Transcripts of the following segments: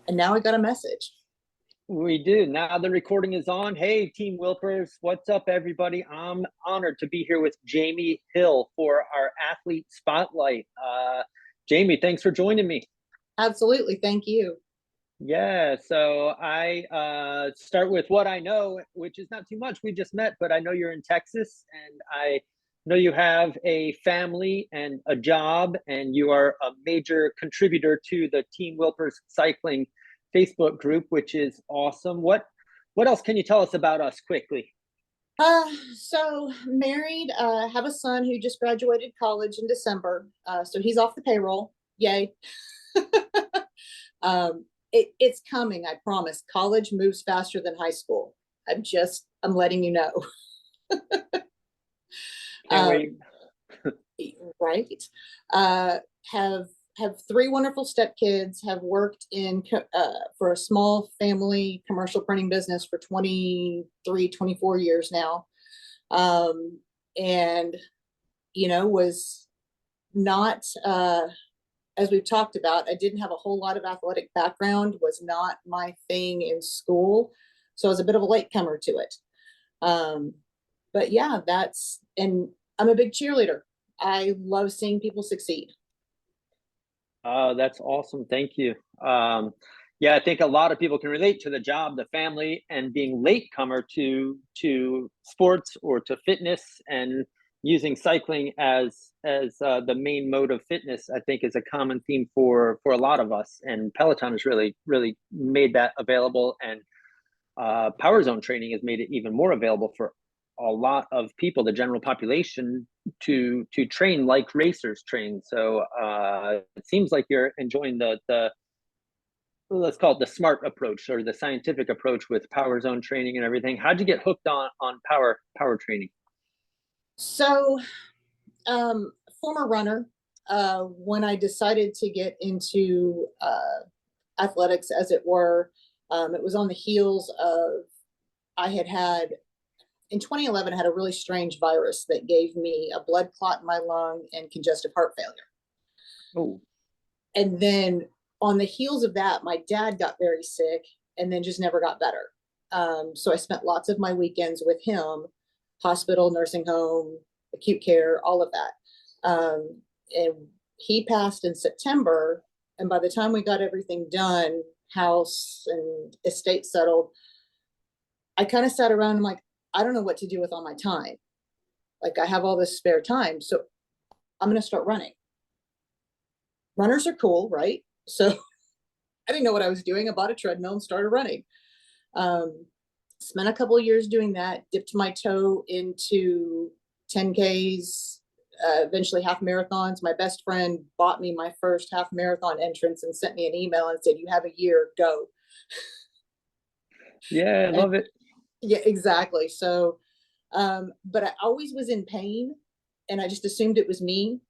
And now I got a message. We do. Now the recording is on. Hey, Team Wilpers, what's up, everybody? I'm honored to be here with Jamie Hill for our Athlete Spotlight. Jamie, thanks for joining me. Absolutely. Thank you. Yeah, so I start with what I know, which is not too much. We just met, but I know you're in Texas, and I know you have a family and a job, and you are a major contributor to the Team Wilpers Cycling Facebook group, which is awesome. What else can you tell us about us quickly? So married, have a son who just graduated college in December. So he's off the payroll. Yay. It's coming, I promise. College moves faster than high school. I'm letting you know. Can't wait. Right. Have three wonderful stepkids, have worked in for a small family commercial printing business for 23, 24 years now. And, was not, as we've talked about, I didn't have a whole lot of athletic background, was not my thing in school. So I was a bit of a latecomer to it. But yeah, and I'm a big cheerleader. I love seeing people succeed. That's awesome. Thank you. Yeah, I think a lot of people can relate to the job, the family, and being latecomer to sports or to fitness, and using cycling as the main mode of fitness. I think is a common theme for a lot of us, and Peloton has really made that available, and Power Zone training has made it even more available for a lot of people, the general population, to train like racers train. So it seems like you're enjoying the let's call it the smart approach or the scientific approach with Power Zone training and everything. How'd you get hooked on power training? So, former runner, when I decided to get into athletics, as it were, it was on the heels of I had in 2011 I had a really strange virus that gave me a blood clot in my lung and congestive heart failure. Oh. And then on the heels of that, my dad got very sick and then just never got better. So I spent lots of my weekends with him, hospital, nursing home, acute care, all of that. And he passed in September. And by the time we got everything done, house and estate settled, I kind of sat around and I'm like, I don't know what to do with all my time. Like, I have all this spare time, so I'm going to start running. Runners are cool, right? So I didn't know what I was doing. I bought a treadmill and started running. Spent a couple of years doing that, dipped my toe into 10Ks, eventually half marathons. My best friend bought me my first half marathon entrance and sent me an email and said, "You have a year, go." Yeah, I love it. Yeah, exactly. So, but I always was in pain and I just assumed it was me.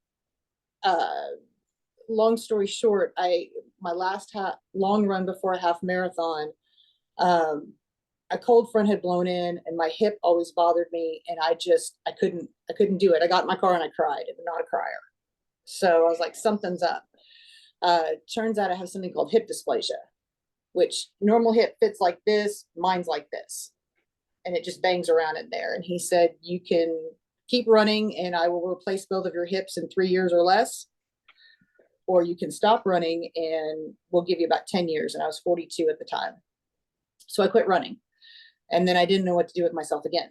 Long story short, my last long run before a half marathon, a cold front had blown in and my hip always bothered me. And I couldn't do it. I got in my car and I cried. I'm not a crier. So I was like, something's up. Turns out I have something called hip dysplasia, which normal hip fits like this, mine's like this. And it just bangs around in there. And he said, you can keep running and I will replace both of your hips in 3 years or less. Or you can stop running and we'll give you about 10 years. And I was 42 at the time. So I quit running. And then I didn't know what to do with myself again.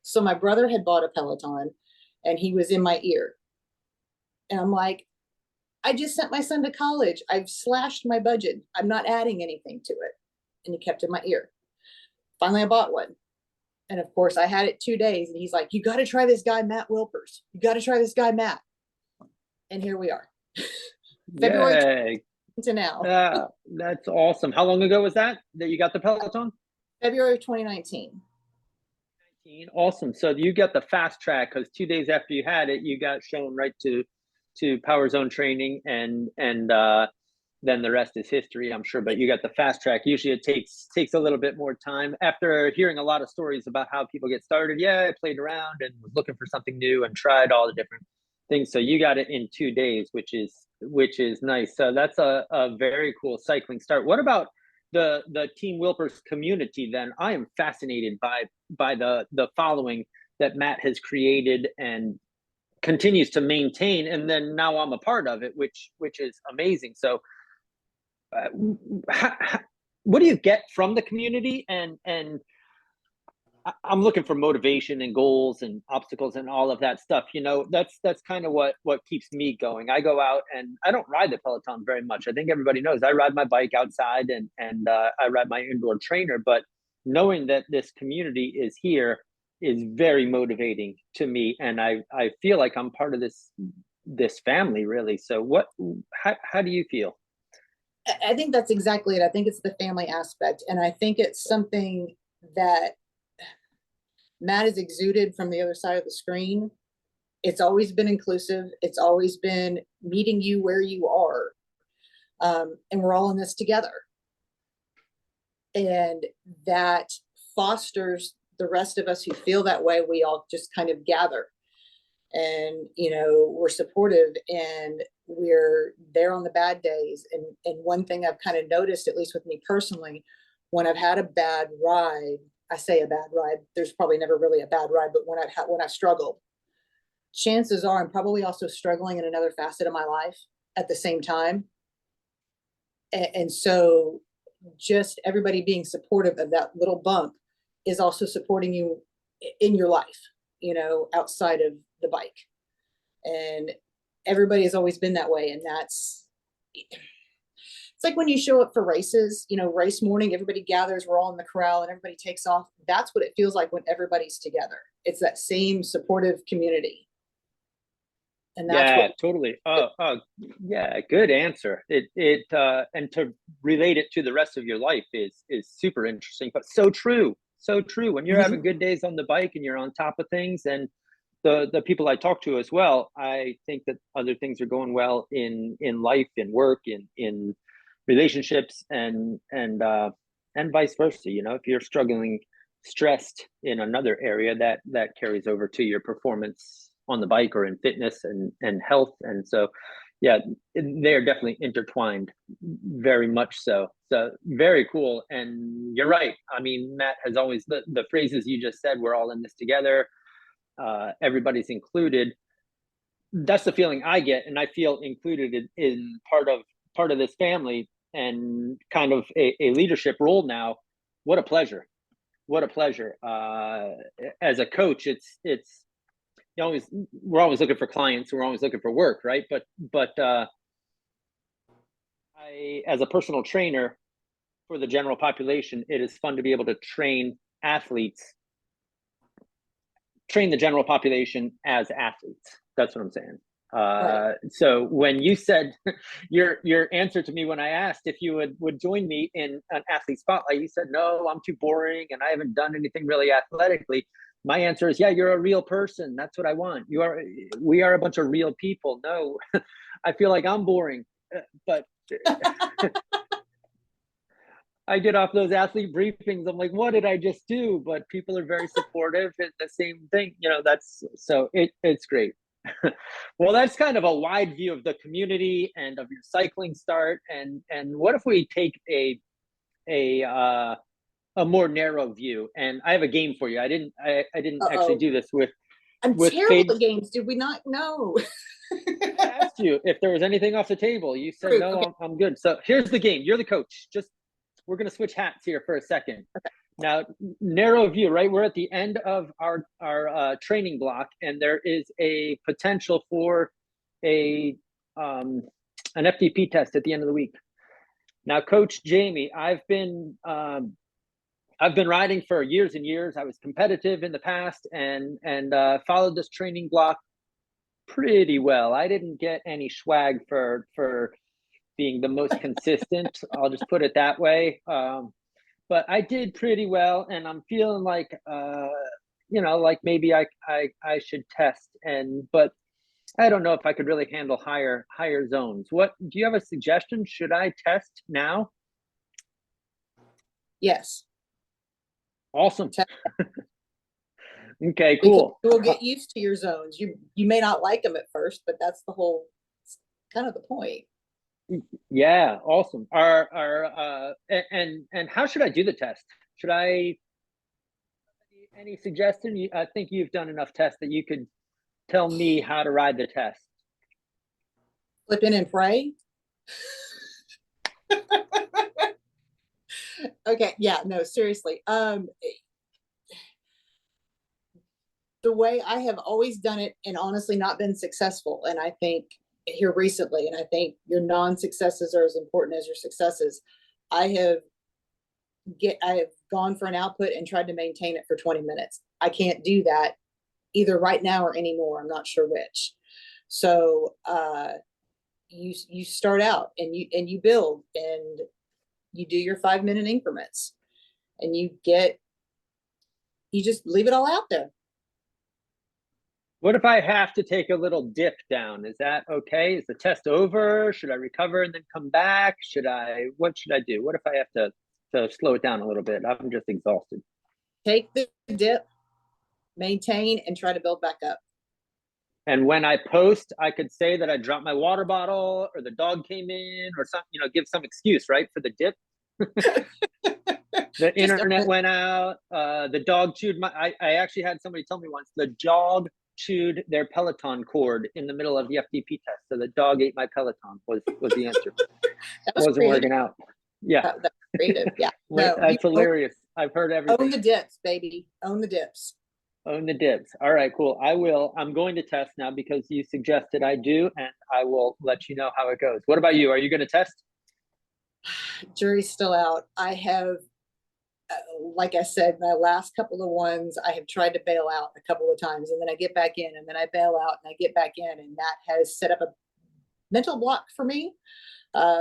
So my brother had bought a Peloton and he was in my ear. And I'm like, I just sent my son to college. I've slashed my budget. I'm not adding anything to it. And he kept in my ear. Finally, I bought one. And of course, I had it 2 days. And he's like, you got to try this guy, Matt Wilpers. You got to try this guy, Matt. And here we are. February to now. That's awesome. How long ago was that you got the Peloton? February of 2019. Awesome. So you got the fast track because 2 days after you had it, you got shown right to Power Zone training, and then the rest is history, I'm sure. But you got the fast track. Usually it takes a little bit more time. After hearing a lot of stories about how people get started, I played around and was looking for something new and tried all the different thing. So you got it in 2 days, which is nice. So that's a very cool cycling start. What about the Team Wilpers community then? I am fascinated by the following that Matt has created and continues to maintain, and then now I'm a part of it, which is amazing. So what do you get from the community? And I'm looking for motivation and goals and obstacles and all of that stuff. You know, that's kind of what keeps me going. I go out and I don't ride the Peloton very much. I think everybody knows I ride my bike outside and I ride my indoor trainer. But knowing that this community is here is very motivating to me, and I feel like I'm part of this family, really. So how do you feel? I think that's exactly it. I think it's the family aspect. And I think it's something that Matt has exuded from the other side of the screen. It's always been inclusive. It's always been meeting you where you are. And we're all in this together. And that fosters the rest of us who feel that way. We all just kind of gather. And, you know, we're supportive and we're there on the bad days. And one thing I've kind of noticed, at least with me personally, when I've had a bad ride, I say a bad ride, there's probably never really a bad ride, but when I've struggled, chances are I'm probably also struggling in another facet of my life at the same time. And so just everybody being supportive of that little bump is also supporting you in your life, you know, outside of the bike. And everybody has always been that way. And it's like when you show up for races, you know, race morning, everybody gathers, we're all in the corral and everybody takes off. That's what it feels like when everybody's together. It's that same supportive community. And that's totally. Yeah, good answer. And to relate it to the rest of your life is super interesting, but so true. So true. When you're having good days on the bike and you're on top of things, and the people I talk to as well, I think that other things are going well in life, in work, in relationships, and vice versa. You know, if you're struggling, stressed in another area, that carries over to your performance on the bike or in fitness and health. And so, yeah, they are definitely intertwined, very much so. So very cool. And you're right. I mean, Matt has always, the phrases you just said, we're all in this together. Everybody's included. That's the feeling I get, and I feel included in part of this family and kind of a leadership role now. What a pleasure! What a pleasure! As a coach, we're always looking for clients, we're always looking for work, right? But I, as a personal trainer for the general population, it is fun to be able to train the general population as athletes. That's what I'm saying. Right. So when you said your answer to me when I asked if you would join me in an athlete spotlight, you said, no, I'm too boring and I haven't done anything really athletically. My answer is, yeah, you're a real person. That's what I want. We are a bunch of real people. No, I feel like I'm boring, but I get off those athlete briefings. I'm like, what did I just do? But people are very supportive and the same thing, you know, it's great. Well, that's kind of a wide view of the community and of your cycling start. And what if we take a more narrow view? And I have a game for you. I didn't actually do this with. I'm terrible at games. Did we not know? I asked you if there was anything off the table. You said no. Okay. I'm good. So here's the game. You're the coach. We're going to switch hats here for a second. Okay. Now, narrow view, right? We're at the end of our training block, and there is a potential for an FTP test at the end of the week. Now, Coach Jamie, I've been riding for years and years. I was competitive in the past and followed this training block pretty well. I didn't get any swag for being the most consistent. I'll just put it that way. But I did pretty well, and I'm feeling like, like maybe I should test. But I don't know if I could really handle higher zones. What do you have a suggestion? Should I test now? Yes. Awesome. Okay, because cool. you will get used to your zones. You may not like them at first, but that's the whole kind of the point. Yeah, awesome. And how should I do the test? Should I any suggestion? I think you've done enough tests that you could tell me how to ride the test. Flip in and pray. Okay, yeah, no, seriously. The way I have always done it and honestly not been successful, and I think here recently, and I think your non-successes are as important as your successes. I have gone for an output and tried to maintain it for 20 minutes. I can't do that either right now or anymore. I'm not sure which. So you start out and you build and you do your 5-minute increments and you just leave it all out there. What if I have to take a little dip down? Is that okay? Is the test over? Should I recover and then come back? What should I do? What if I have to slow it down a little bit? I'm just exhausted. Take the dip, maintain, and try to build back up. And when I post, I could say that I dropped my water bottle or the dog came in or something, give some excuse, right? For the dip. The internet went out. The dog chewed I actually had somebody tell me once the dog chewed their Peloton cord in the middle of the FTP test. So the dog ate my Peloton was the answer. Wasn't working out. Yeah. That's creative. Yeah. No, that's hilarious. I've heard everything. Own the dips, baby. Own the dips. Own the dips. All right, cool. I'm going to test now because you suggested I do, and I will let you know how it goes. What about you? Are you going to test? Jury's still out. I have, like I said, my last couple of ones, I have tried to bail out a couple of times, and then I get back in, and then I bail out, and I get back in, and that has set up a mental block for me.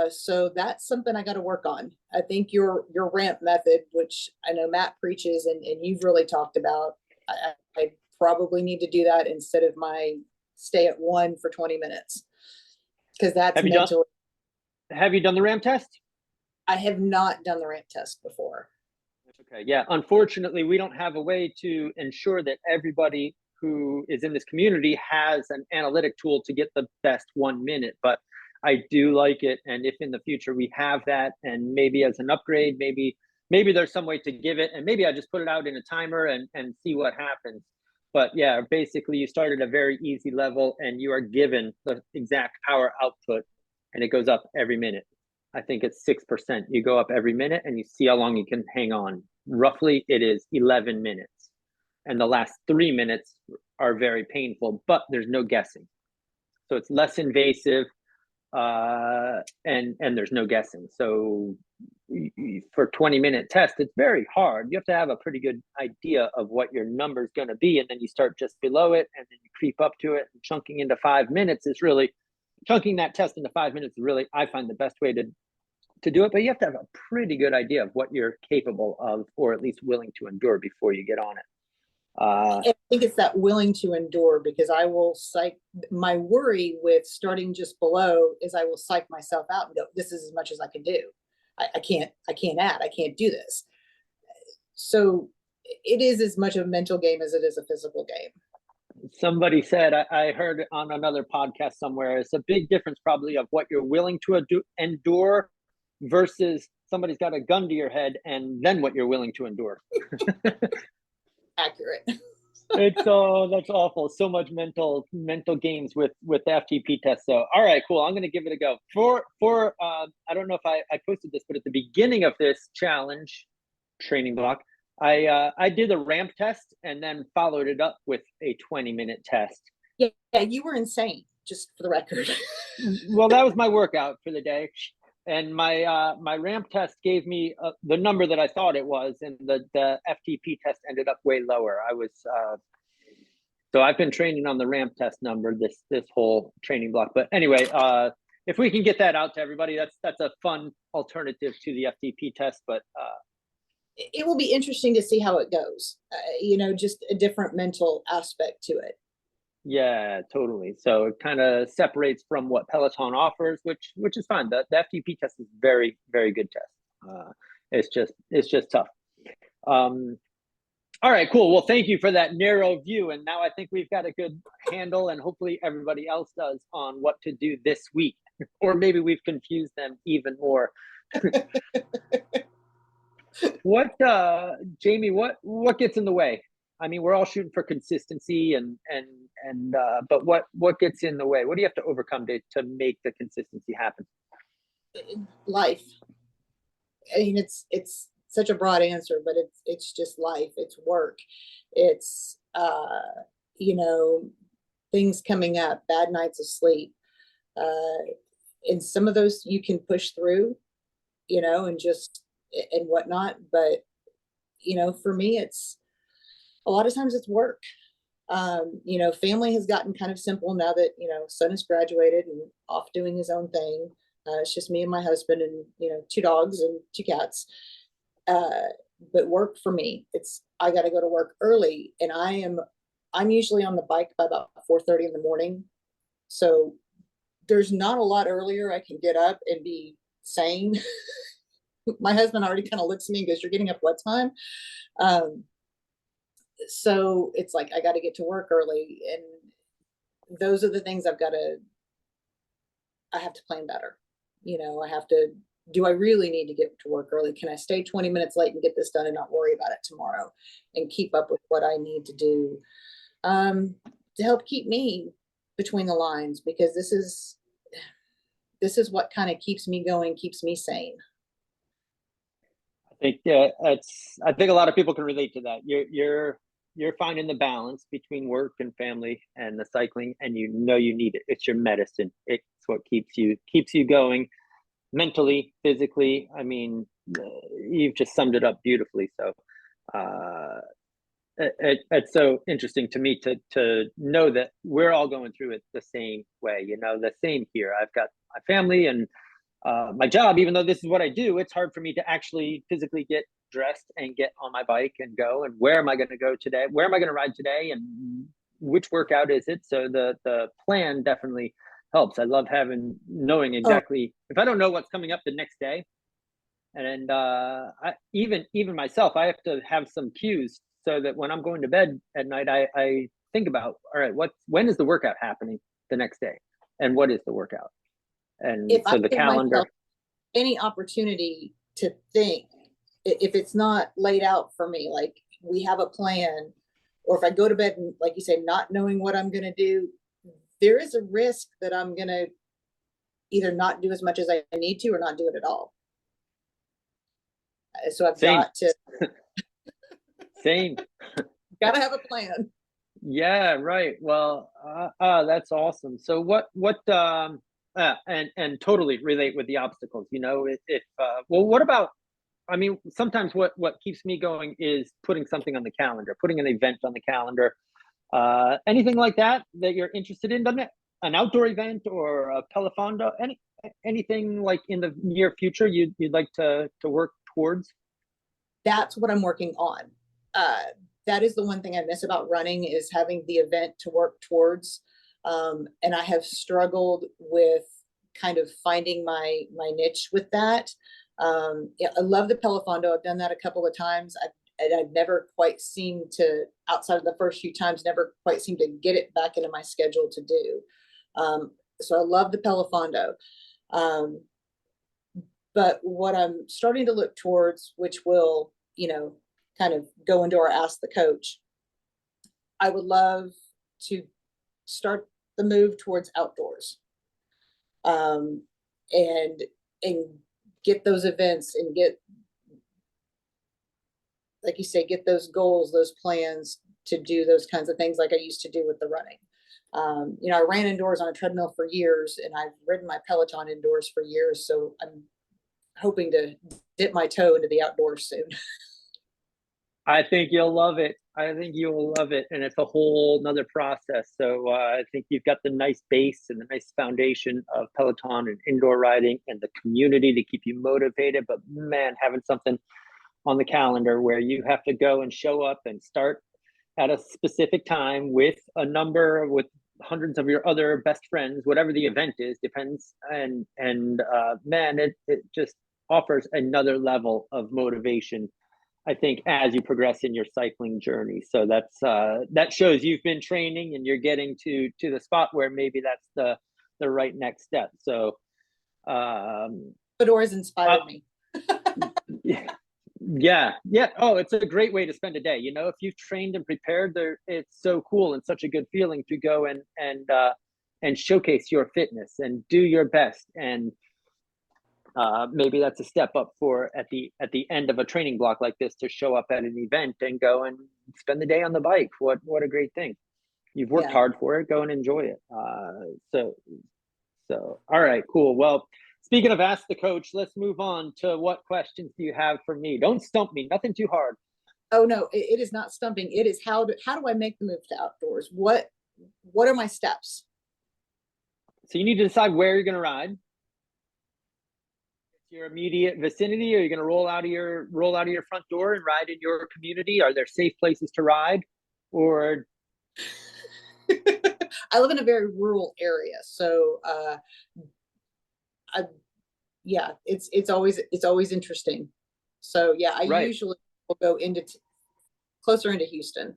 So that's something I got to work on. I think your ramp method, which I know Matt preaches and you've really talked about, I probably need to do that instead of my stay at one for 20 minutes. Because that's mental. Have you done the ramp test? I have not done the ramp test before. Okay, yeah. Unfortunately, we don't have a way to ensure that everybody who is in this community has an analytic tool to get the best 1 minute, but I do like it. And if in the future we have that, and maybe as an upgrade, maybe there's some way to give it, and maybe I just put it out in a timer and see what happens. But yeah, basically you start at a very easy level and you are given the exact power output and it goes up every minute. I think it's 6%. You go up every minute and you see how long you can hang on. Roughly it is 11 minutes. And the last 3 minutes are very painful, but there's no guessing. So it's less invasive. And there's no guessing. So for 20-minute test, it's very hard. You have to have a pretty good idea of what your number is going to be, and then you start just below it, and then you creep up to it. And chunking into 5 minutes is really chunking that test into 5 minutes. Is really, I find, the best way to do it. But you have to have a pretty good idea of what you're capable of, or at least willing to endure before you get on it. I think it's that willing to endure, because I will my worry with starting just below is I will psych myself out and go, this is as much as I can do. I can't add, I can't do this. So it is as much a mental game as it is a physical game. Somebody said, I heard on another podcast somewhere, it's a big difference probably of what you're willing to endure versus somebody's got a gun to your head and then what you're willing to endure. Accurate. That's awful. So much mental games with the FTP test. So all right, cool. I'm gonna give it a go. For I don't know if I posted this, but at the beginning of this challenge training block, I did a ramp test and then followed it up with a 20-minute test. Yeah, you were insane, just for the record. Well, that was my workout for the day. And my ramp test gave me the number that I thought it was, and the FTP test ended up way lower. I was so I've been training on the ramp test number this whole training block. But anyway, if we can get that out to everybody, that's a fun alternative to the FTP test. But it will be interesting to see how it goes. Just a different mental aspect to it. Yeah, totally. So it kind of separates from what Peloton offers, which is fine. The FTP test is very, very good test. It's just tough. All right, cool. Well, thank you for that narrow view. And now I think we've got a good handle, and hopefully everybody else does, on what to do this week. Or maybe we've confused them even more. What, Jamie, what gets in the way? I mean, we're all shooting for consistency but what gets in the way? What do you have to overcome to make the consistency happen? Life. I mean, it's such a broad answer, but it's just life. It's work. It's you know, things coming up, bad nights of sleep. And some of those you can push through, and just and whatnot. But for me, it's a lot of times it's work. Family has gotten kind of simple now that son has graduated and off doing his own thing. It's just me and my husband, and two dogs and two cats. But work for me, I got to go to work early, and I'm usually on the bike by about 4:30 in the morning. So there's not a lot earlier I can get up and be sane. My husband already kind of looks at me and goes, "You're getting up what time?" So it's like I got to get to work early, and those are the things I have to plan better. I have to, do I really need to get to work early? Can I stay 20 minutes late and get this done and not worry about it tomorrow, and keep up with what I need to do to help keep me between the lines, because this is what kind of keeps me going, keeps me sane. I think a lot of people can relate to that. You're finding the balance between work and family and the cycling, and you need it. It's your medicine. It's what keeps you going mentally, physically. I mean, you've just summed it up beautifully. So it's so interesting to me to know that we're all going through it the same way. The same here. I've got my family and my job. Even though this is what I do, it's hard for me to actually physically get dressed and get on my bike and go. And where am I going to go today? Where am I going to ride today? And which workout is it? So the plan definitely helps. I love knowing exactly, if I don't know what's coming up the next day. And even myself, I have to have some cues so that when I'm going to bed at night, I think about, all right, when is the workout happening the next day, and what is the workout? And If so I the give calendar. myself any opportunity to think, if it's not laid out for me, like we have a plan, or if I go to bed and, like you say, not knowing what I'm going to do, there is a risk that I'm going to either not do as much as I need to, or not do it at all. So I've Same. got to Same. got to have a plan. Yeah, right. Well, that's awesome. So and totally relate with the obstacles. Well, what about? I mean, sometimes what keeps me going is putting something on the calendar, putting an event on the calendar. Anything like that you're interested in? Doesn't it? An outdoor event or a Pelofondo? Anything like in the near future you'd like to work towards? That's what I'm working on. That is the one thing I miss about running, is having the event to work towards. And I have struggled with kind of finding my niche with that. Yeah, I love the Pelofondo. I've done that a couple of times. I've never quite seemed to, outside of the first few times, never quite seemed to get it back into my schedule to do. So I love the Pelofondo. But what I'm starting to look towards, which will, kind of go into our Ask the Coach, I would love to start the move towards outdoors. And get those events, and get, like you say, get those goals, those plans to do those kinds of things like I used to do with the running. I ran indoors on a treadmill for years, and I've ridden my Peloton indoors for years. So I'm hoping to dip my toe into the outdoors soon. I think you'll love it. And it's a whole nother process. So I think you've got the nice base and the nice foundation of Peloton and indoor riding and the community to keep you motivated. But man, having something on the calendar where you have to go and show up and start at a specific time with hundreds of your other best friends, whatever the event is, depends. And man, it just offers another level of motivation. I think as you progress in your cycling journey. So that's that shows you've been training and you're getting to the spot where maybe that's the right next step. So Fedora's inspired me. Yeah. Oh, it's a great way to spend a day. You know, if you've trained and prepared there, it's so cool and such a good feeling to go and showcase your fitness and do your best. And maybe that's a step up for at the end of a training block like this to show up at an event and go and spend the day on the bike. What a great thing. You've worked hard for it, go and enjoy it. So all right, cool. Well, speaking of ask the coach, let's move on to what questions do you have for me? Don't stump me, nothing too hard. Oh no, it is not stumping. It is how do I make the move to outdoors? What are my steps? So you need to decide where you're going to ride. Your immediate vicinity. Are you going to roll out of your front door and ride in your community? Are there safe places to ride? Or I live in a very rural area, so it's always interesting. So yeah, I usually will go into closer into Houston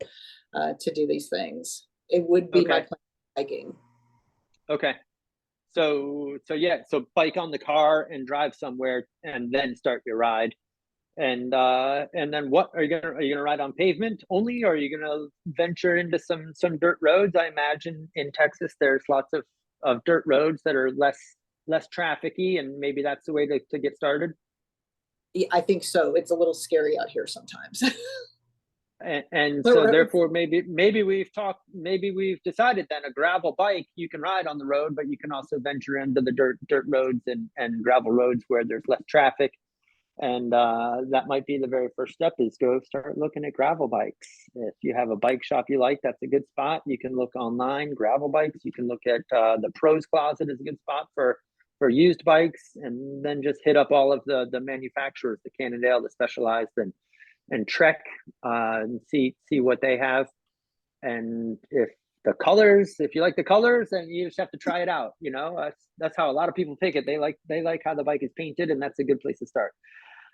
to do these things. It would be my plan hiking. Okay. So bike on the car and drive somewhere and then start your ride. And then what are you gonna ride on pavement only, or are you gonna venture into some dirt roads? I imagine in Texas there's lots of dirt roads that are less trafficy, and maybe that's the way to get started. Yeah, I think so. It's a little scary out here sometimes. And so therefore maybe we've decided then a gravel bike you can ride on the road, but you can also venture into the dirt roads and gravel roads where there's less traffic. And that might be the very first step, is go start looking at gravel bikes. If you have a bike shop you like, that's a good spot. You can look online, gravel bikes. You can look at the Pros Closet is a good spot for used bikes, and then just hit up all of the manufacturers, the Cannondale, the Specialized, and Trek, and see what they have. And if you like the colors, then you just have to try it out. You know, that's how a lot of people take it. They like how the bike is painted, and that's a good place to start.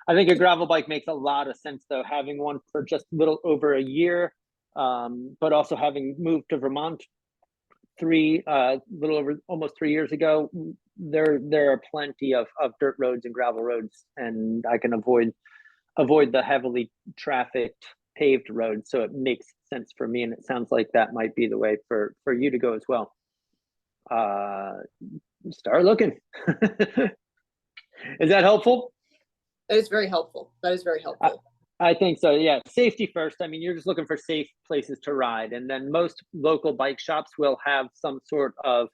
I think a gravel bike makes a lot of sense, though, having one for just a little over a year, but also having moved to Vermont almost 3 years ago. There are plenty of dirt roads and gravel roads, and I can avoid the heavily trafficked paved roads. So it makes sense for me, and it sounds like that might be the way for you to go as well. Start looking. Is that helpful? That is very helpful. I think so. Yeah. Safety first. I mean, you're just looking for safe places to ride. And then most local bike shops will have some sort of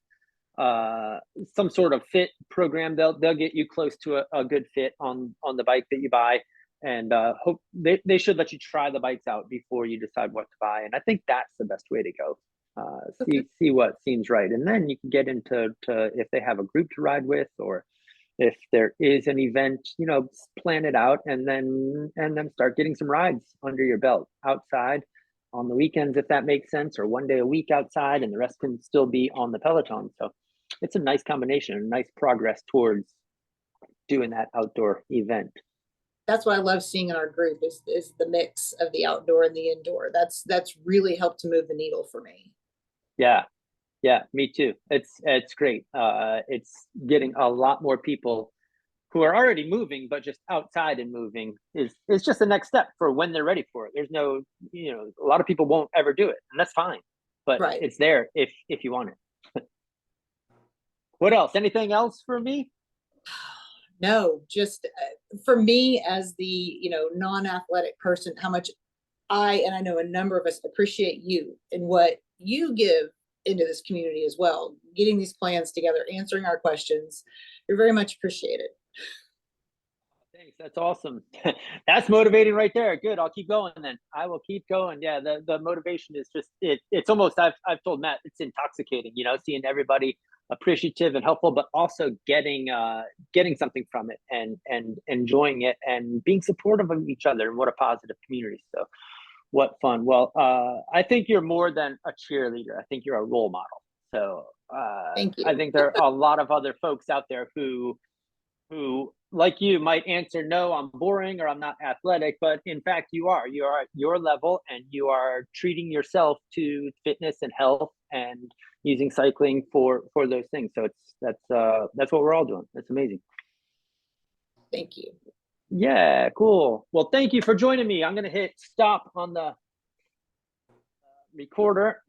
fit program. They'll get you close to a good fit on the bike that you buy. And hope they should let you try the bikes out before you decide what to buy. And I think that's the best way to go. See what seems right. And then you can get into if they have a group to ride with, or if there is an event, you know, plan it out, and then start getting some rides under your belt outside on the weekends, if that makes sense, or one day a week outside, and the rest can still be on the Peloton. So it's a nice combination, a nice progress towards doing that outdoor event. That's what I love seeing in our group is the mix of the outdoor and the indoor. That's really helped to move the needle for me. Yeah, me too. It's great. It's getting a lot more people who are already moving, but just outside and moving is just the next step for when they're ready for it. There's no, a lot of people won't ever do it, and that's fine. But it's there if you want it. What else? Anything else for me? No, just for me as the non-athletic person, how much I know a number of us appreciate you and what you give into this community as well, getting these plans together, answering our questions. You're very much appreciated. Thanks. That's awesome. That's motivating right there. Good. I'll keep going then. I will keep going. Yeah. The motivation is just, it's almost, I've told Matt, it's intoxicating, seeing everybody appreciative and helpful, but also getting something from it and enjoying it and being supportive of each other, and what a positive community. So what fun. Well, I think you're more than a cheerleader. I think you're a role model. So thank you. I think there are a lot of other folks out there who who, like you, might answer, no, I'm boring or I'm not athletic, but in fact, you are at your level and you are treating yourself to fitness and health and using cycling for those things. So that's what we're all doing. That's amazing. Thank you. Yeah, cool. Well, thank you for joining me. I'm going to hit stop on the recorder.